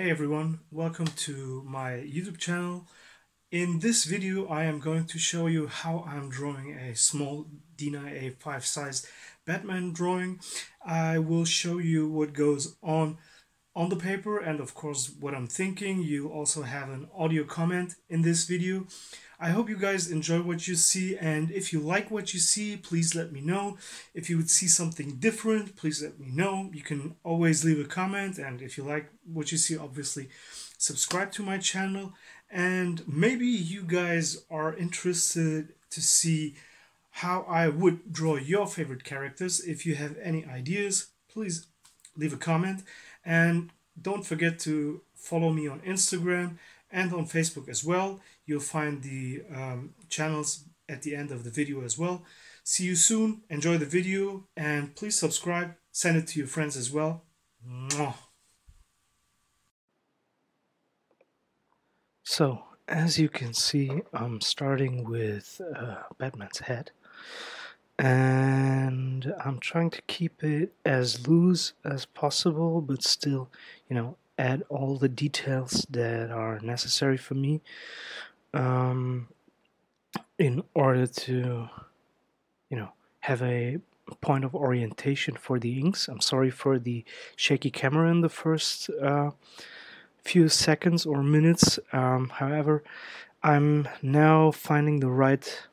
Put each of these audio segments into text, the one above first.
Hey everyone, welcome to my YouTube channel. In this video I am going to show you how I'm drawing a small D9 A5 size Batman drawing. I will show you what goes on the paper and of course what I'm thinking. You also have an audio comment in this video. I hope you guys enjoy what you see, and if you like what you see, please let me know. If you would see something different, please let me know. You can always leave a comment, and if you like what you see, obviously subscribe to my channel. And maybe you guys are interested to see how I would draw your favorite characters. If you have any ideas, please leave a comment, and don't forget to follow me on Instagram and on Facebook as well. You'll find the channels at the end of the video as well. See you soon, enjoy the video, and please subscribe, send it to your friends as well. Mwah. So, as you can see, I'm starting with Batman's head, and I'm trying to keep it as loose as possible, but still, add all the details that are necessary for me in order to, have a point of orientation for the inks. I'm sorry for the shaky camera in the first few seconds or minutes. However, I'm now finding the right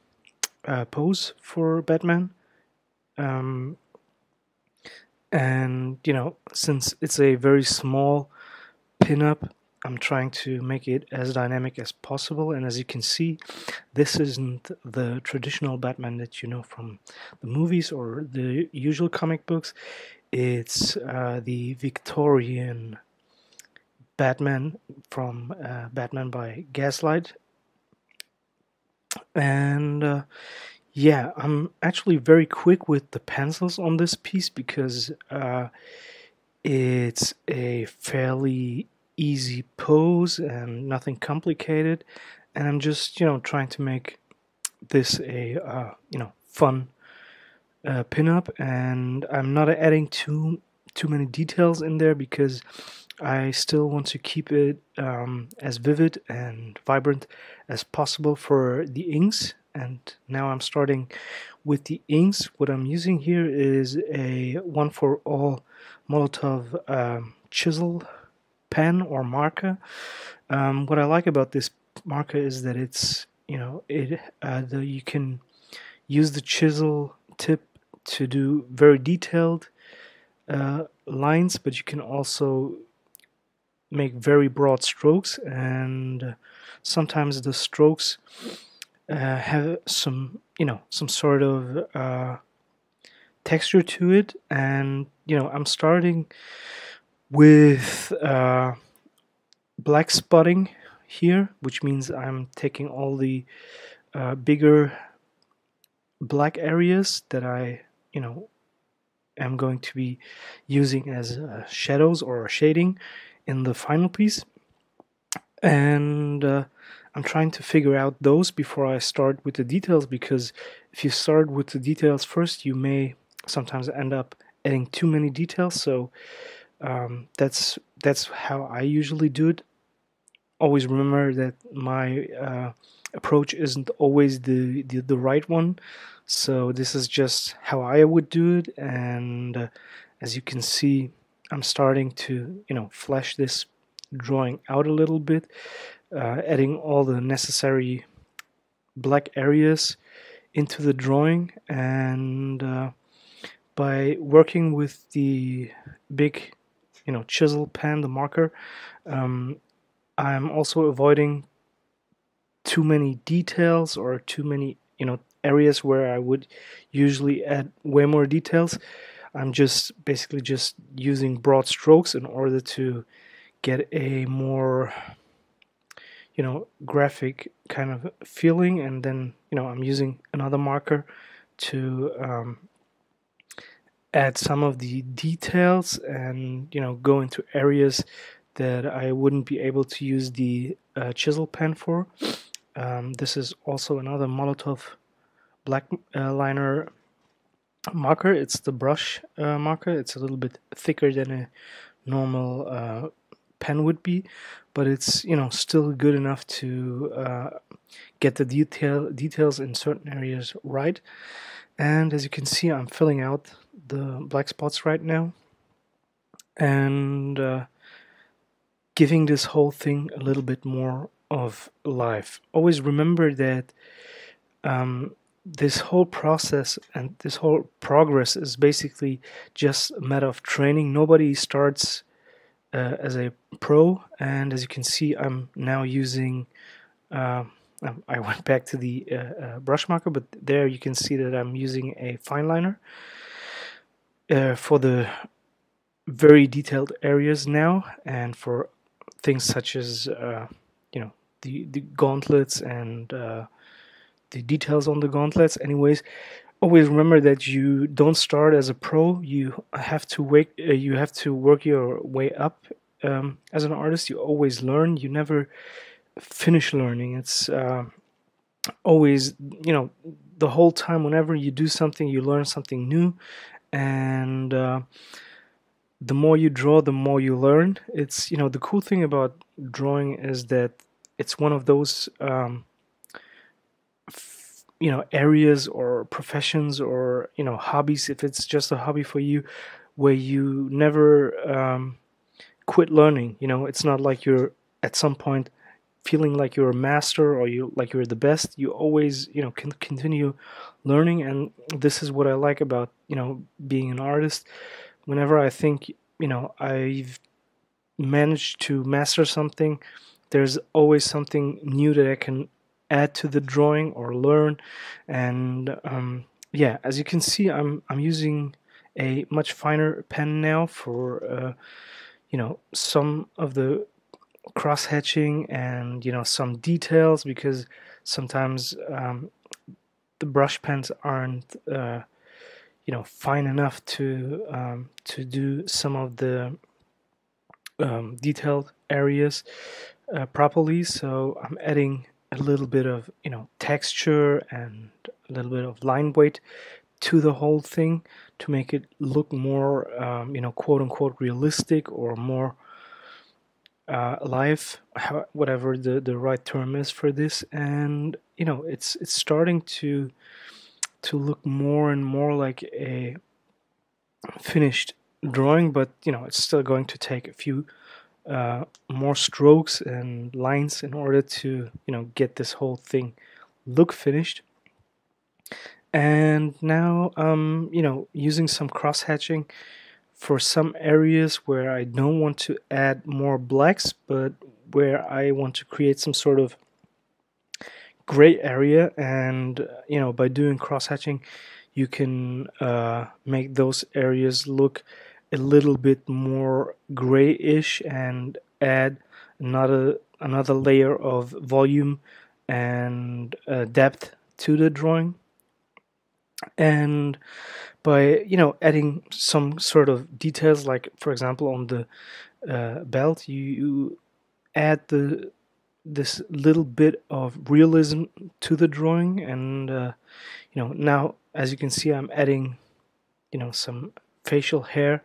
pose for Batman. And since it's a very small pinup, I'm trying to make it as dynamic as possible. And as you can see, this isn't the traditional Batman that you know from the movies or the usual comic books. It's the Victorian Batman from Batman by Gaslight. And yeah, I'm actually very quick with the pencils on this piece because it's a fairly easy pose and nothing complicated, and I'm just trying to make this a fun pinup, and I'm not adding too many details in there because I still want to keep it as vivid and vibrant as possible for the inks. And now I'm starting with the inks. What I'm using here is a one for all Molotov chisel pen or marker. What I like about this marker is that it's you can use the chisel tip to do very detailed lines, but you can also make very broad strokes, and sometimes the strokes have some sort of texture to it. And I'm starting with black spotting here, which means I'm taking all the bigger black areas that I am going to be using as shadows or shading in the final piece. And I'm trying to figure out those before I start with the details, because if you start with the details first, you may sometimes end up adding too many details. So that's how I usually do it. Always remember that my approach isn't always the right one. So this is just how I would do it. And as you can see, I'm starting to flesh this drawing out a little bit, adding all the necessary black areas into the drawing. And by working with the big chisel pen, the marker, I'm also avoiding too many details or too many areas where I would usually add way more details. I'm just basically just using broad strokes in order to get a more graphic kind of feeling. And then I'm using another marker to add some of the details and go into areas that I wouldn't be able to use the chisel pen for. This is also another Molotov black liner marker. It's the brush marker. It's a little bit thicker than a normal pen would be, but it's, you know, still good enough to get the details in certain areas right. And as you can see, I'm filling out the black spots right now, and giving this whole thing a little bit more of life. Always remember that this whole process and this whole progress is basically just a matter of training. Nobody starts as a pro, and as you can see, I'm now using. I went back to the brush marker, but there you can see that I'm using a fine liner for the very detailed areas now, and for things such as you know, the gauntlets and the details on the gauntlets. Anyways, always remember that you don't start as a pro. You have to work your way up. As an artist, you always learn. You never finish learning. It's always, you know, the whole time. Whenever you do something, you learn something new, and the more you draw, the more you learn. It's, you know, the cool thing about drawing is that it's one of those you know, areas or professions or, you know, hobbies, if it's just a hobby for you, where you never quit learning. You know, it's not like you're at some point feeling like you're a master or you're the best. You always, you know, can continue learning, and this is what I like about, you know, being an artist. Whenever I think, you know, I've managed to master something, there's always something new that I can add to the drawing or learn. And yeah, as you can see, I'm using a much finer pen now for you know, some of the cross hatching and, you know, some details, because sometimes the brush pens aren't you know, fine enough to do some of the detailed areas properly. So I'm adding a little bit of, you know, texture and a little bit of line weight to the whole thing to make it look more you know, quote unquote realistic, or more alive, whatever the right term is for this. And, you know, it's starting to look more and more like a finished drawing, but, you know, it's still going to take a few more strokes and lines in order to, you know, get this whole thing look finished. And now you know, using some cross hatching for some areas where I don't want to add more blacks, but where I want to create some sort of gray area. And you know, by doing cross hatching, you can make those areas look a little bit more grayish and add another layer of volume and depth to the drawing. And by, you know, adding some sort of details, like for example on the belt, you add this little bit of realism to the drawing. And you know, now as you can see, I'm adding, you know, some facial hair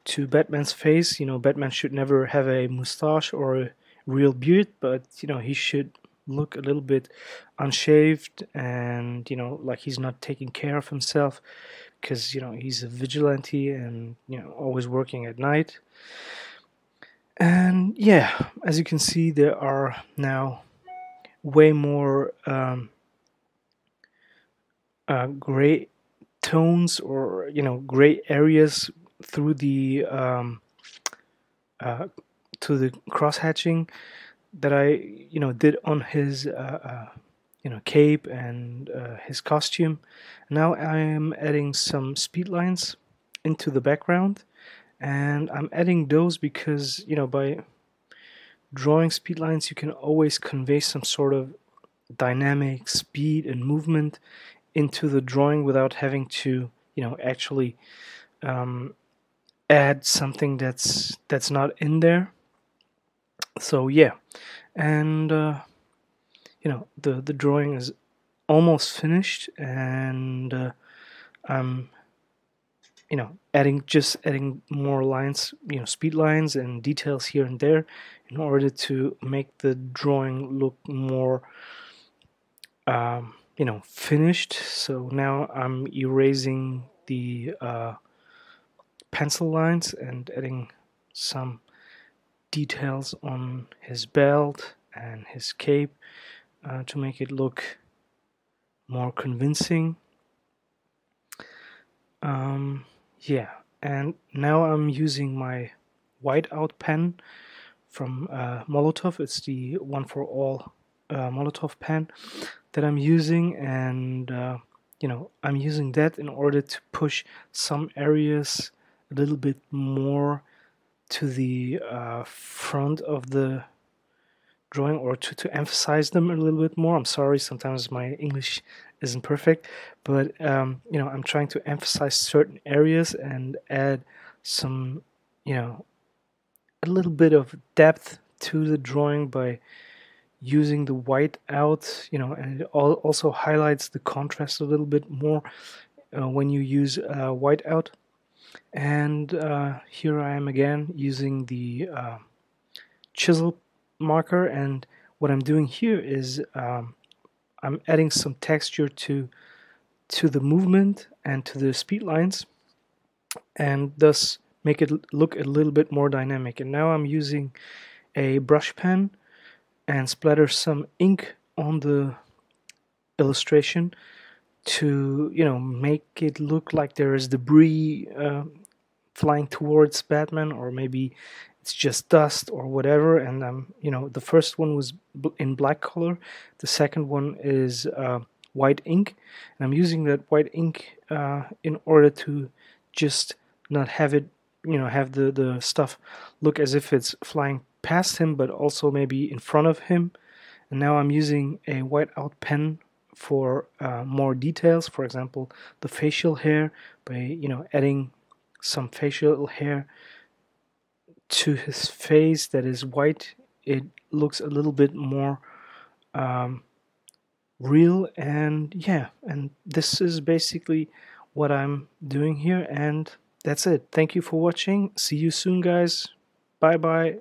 to Batman's face. You know, Batman should never have a mustache or a real beard, but, you know, he should look a little bit unshaved and, you know, like he's not taking care of himself, because, you know, he's a vigilante and, you know, always working at night. And yeah, as you can see, there are now way more gray tones, or, you know, gray areas through the to the cross hatching that I, you know, did on his you know, cape and his costume. Now I am adding some speed lines into the background, and I'm adding those because, you know, by drawing speed lines, you can always convey some sort of dynamic speed and movement into the drawing without having to, you know, actually add something that's not in there. So yeah, and you know, the drawing is almost finished, and I'm adding more lines, speed lines and details here and there, in order to make the drawing look more finished. So now I'm erasing the pencil lines and adding some details on his belt and his cape to make it look more convincing. Yeah, and now I'm using my whiteout pen from Molotov. It's the one for all Molotov pen that I'm using, and I'm using that in order to push some areas a little bit more to the front of the drawing, or to emphasize them a little bit more. I'm sorry, sometimes my English isn't perfect, but I'm trying to emphasize certain areas and add some, a little bit of depth to the drawing by using the white out, and it also highlights the contrast a little bit more when you use white out. And here I am again using the chisel marker, and what I'm doing here is I'm adding some texture to the movement and to the speed lines, and thus make it look a little bit more dynamic. And now I'm using a brush pen and splatter some ink on the illustration to make it look like there is debris flying towards Batman, or maybe it's just dust or whatever. And the first one was in black color, the second one is white ink, and I'm using that white ink in order to just not have it have the stuff look as if it's flying past him, but also maybe in front of him. And now I'm using a whiteout pen for more details, for example the facial hair, by adding some facial hair to his face that is white. It looks a little bit more real. And yeah, and this is basically what I'm doing here, and that's it. Thank you for watching. See you soon, guys. Bye bye.